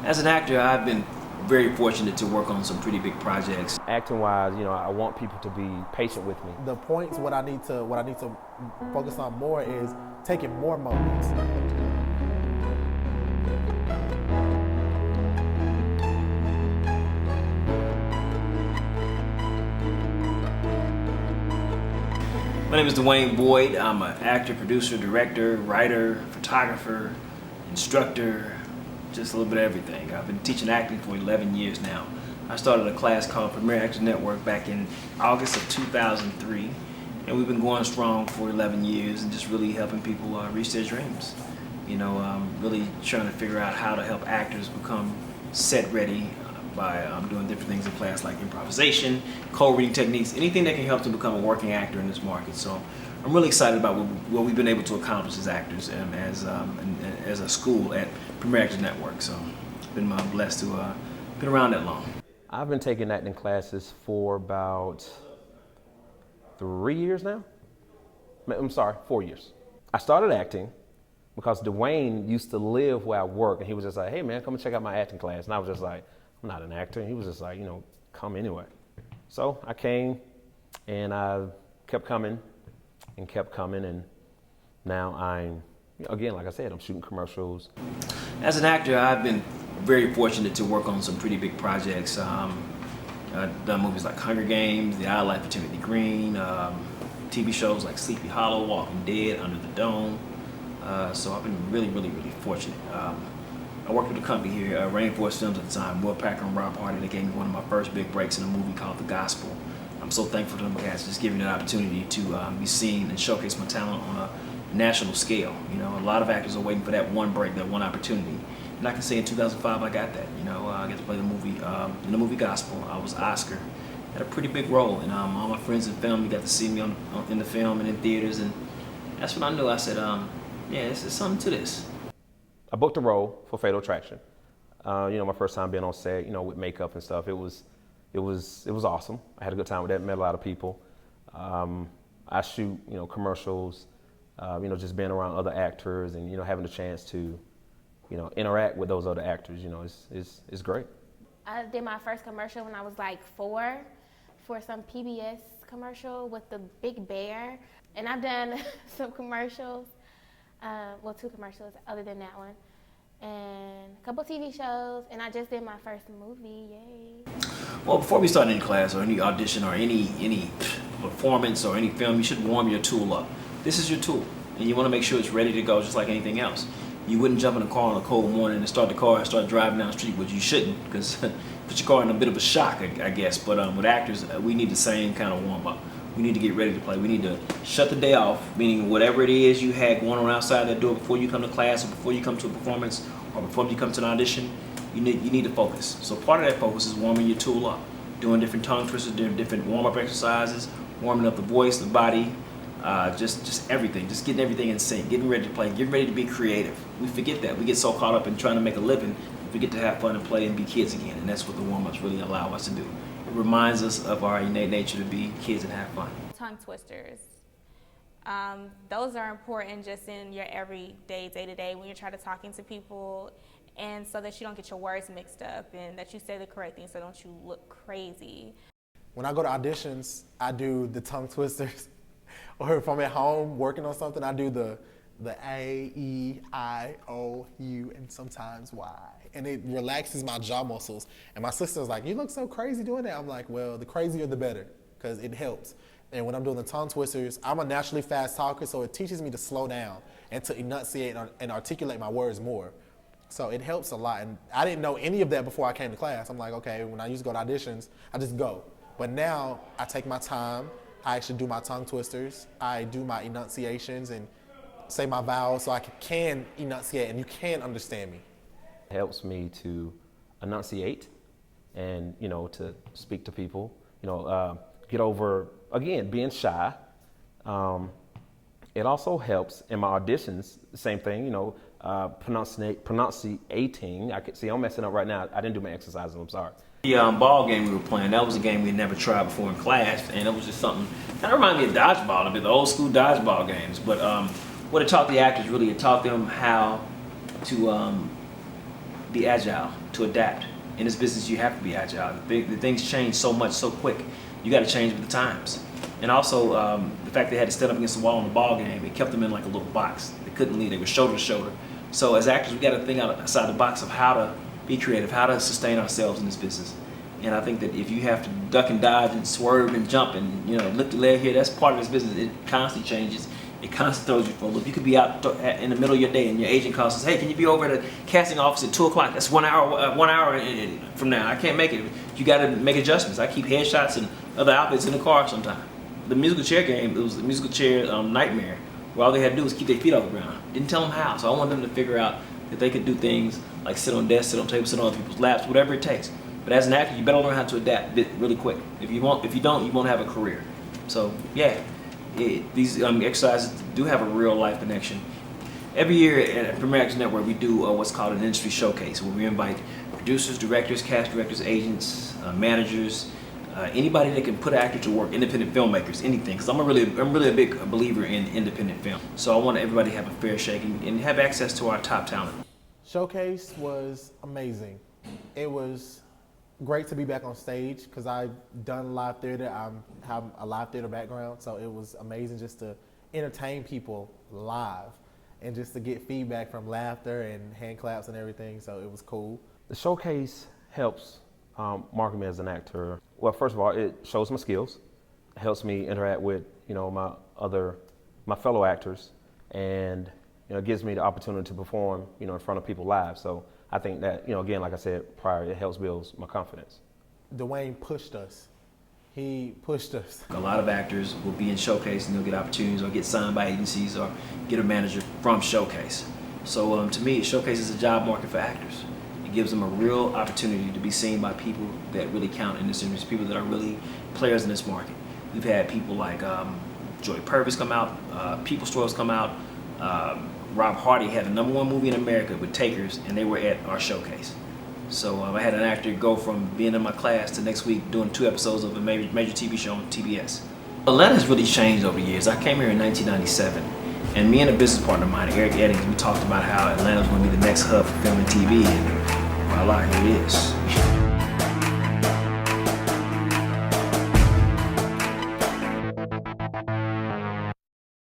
As an actor, I've been very fortunate to work on some pretty big projects. Acting wise, I want people to be patient with me. The points, what I need to focus on more is taking more moments. My name is Dwayne Boyd. I'm an actor, producer, director, writer, photographer, instructor, just a little bit of everything. I've been teaching acting for 11 years now. I started a class called Premier Actors Network back in August of 2003, and we've been going strong for 11 years and just really helping people reach their dreams. Really trying to figure out how to help actors become set ready by doing different things in class like improvisation, co-reading techniques, anything that can help them become a working actor in this market. So I'm really excited about what we've been able to accomplish as actors and as a school at Premier Actors Network. So I've been blessed to been around that long. I've been taking acting classes for about 3 years now. I'm sorry, 4 years. I started acting because Dwayne used to live where I work, and he was just like, "Hey man, come and check out my acting class." And I was just like, "I'm not an actor." And he was just like, "Come anyway." So I came, and I kept coming, and now I'm, again, like I said, I'm shooting commercials. As an actor, I've been very fortunate to work on some pretty big projects. I've done movies like Hunger Games, The Odd Life of Timothy Green, TV shows like Sleepy Hollow, Walking Dead, Under the Dome. So I've been really, really, really fortunate. I worked with a company here, Rainforest Films at the time, Will Packer and Rob Hardy. They gave me one of my first big breaks in a movie called The Gospel. I'm so thankful to them guys just giving me the opportunity to be seen and showcase my talent on a national scale. A lot of actors are waiting for that one break, that one opportunity. And I can say in 2005 I got that. I got to play the movie in the movie Gospel. I was Oscar. Had a pretty big role, and all my friends and family got to see me in the film and in theaters, and that's when I knew. I said, yeah, there's something to this. I booked a role for Fatal Attraction. My first time being on set, with makeup and stuff. It was awesome. I had a good time with that. Met a lot of people. I shoot, commercials. Just being around other actors and having the chance to, interact with those other actors. Is great. I did my first commercial when I was like 4 for some PBS commercial with the big bear, and I've done some commercials. 2 commercials other than that one, and a couple TV shows, and I just did my first movie. Yay! Well, before we start any class or any audition or any performance or any film, you should warm your tool up. This is your tool, and you want to make sure it's ready to go, just like anything else. You wouldn't jump in a car on a cold morning and start the car and start driving down the street, which you shouldn't, because put your car in a bit of a shock, I guess. But with actors, we need the same kind of warm up. We need to get ready to play. We need to shut the day off, meaning whatever it is you had going on outside that door before you come to class or before you come to a performance or before you come to an audition, you need to focus. So part of that focus is warming your tool up, doing different tongue twisters, doing different warm-up exercises, warming up the voice, the body, just everything, just getting everything in sync, getting ready to play, getting ready to be creative. We forget that. We get so caught up in trying to make a living, we get to have fun and play and be kids again, and that's what the warm-ups really allow us to do. It reminds us of our innate nature to be kids and have fun. Tongue twisters. Those are important just in your everyday, day-to-day when you're trying to talking to people, and so that you don't get your words mixed up and that you say the correct thing so don't you look crazy. When I go to auditions, I do the tongue twisters. Or if I'm at home working on something, I do the A, E, I, O, U, and sometimes Y. And it relaxes my jaw muscles. And my sister's like, "You look so crazy doing that." I'm like, well, the crazier the better, because it helps. And when I'm doing the tongue twisters, I'm a naturally fast talker, so it teaches me to slow down and to enunciate and articulate my words more. So it helps a lot. And I didn't know any of that before I came to class. I'm like, okay, when I used to go to auditions, I just go. But now I take my time. I actually do my tongue twisters. I do my enunciations and say my vowels so I can enunciate and you can understand me. It helps me to enunciate and, to speak to people, get over, again, being shy. It also helps in my auditions, same thing, pronunciating. I'm messing up right now. I didn't do my exercises, I'm sorry. The ball game we were playing, that was a game we had never tried before in class, and it was just something, kind of reminded me of dodgeball, a bit, the old school dodgeball games. But what it taught the actors, really, it taught them how to be agile, to adapt. In this business, you have to be agile. The things change so much, so quick. You got to change with the times. And also, the fact they had to stand up against the wall in the ball game, it kept them in like a little box. They couldn't leave. They were shoulder to shoulder. So as actors, we got to think outside the box of how to be creative, how to sustain ourselves in this business. And I think that if you have to duck and dodge and swerve and jump and lift your leg here, that's part of this business. It constantly changes. It constantly throws you for a loop. You could be out in the middle of your day and your agent calls and says, "Hey, can you be over at the casting office at 2 o'clock? That's 1 hour, from now. I can't make it." You got to make adjustments. I keep headshots and other outfits in the car sometimes. The musical chair game, it was the musical chair nightmare, where all they had to do was keep their feet off the ground. Didn't tell them how. So I wanted them to figure out that they could do things like sit on desks, sit on tables, sit on other people's laps, whatever it takes. But as an actor, you better learn how to adapt really quick. If you don't, you won't have a career. So yeah, these exercises do have a real life connection. Every year at Premier Actors Network, we do what's called an industry showcase, where we invite producers, directors, cast directors, agents, managers, anybody that can put an actor to work, independent filmmakers, anything. Because I'm really a big believer in independent film. So I want everybody to have a fair shake and have access to our top talent. Showcase was amazing. It was great to be back on stage because I've done live theater. I have a live theater background, so it was amazing just to entertain people live and just to get feedback from laughter and hand claps and everything, so it was cool. The showcase helps market me as an actor. Well, first of all, it shows my skills. It helps me interact with my fellow actors, and it gives me the opportunity to perform in front of people live. So I think that again, like I said prior, it helps build my confidence. Dwayne pushed us. He pushed us. A lot of actors will be in Showcase and they'll get opportunities or get signed by agencies or get a manager from Showcase. So to me, Showcase is a job market for actors. It gives them a real opportunity to be seen by people that really count in this industry, people that are really players in this market. We've had people like Joy Purvis come out, People Stores come out. Rob Hardy had the #1 movie in America with Takers, and they were at our Showcase. So I had an actor go from being in my class to next week doing 2 episodes of a major TV show on TBS. Atlanta has really changed over the years. I came here in 1997, and me and a business partner of mine, Eric Eddings, we talked about how Atlanta was going to be the next hub for film and TV, and voila, here it is.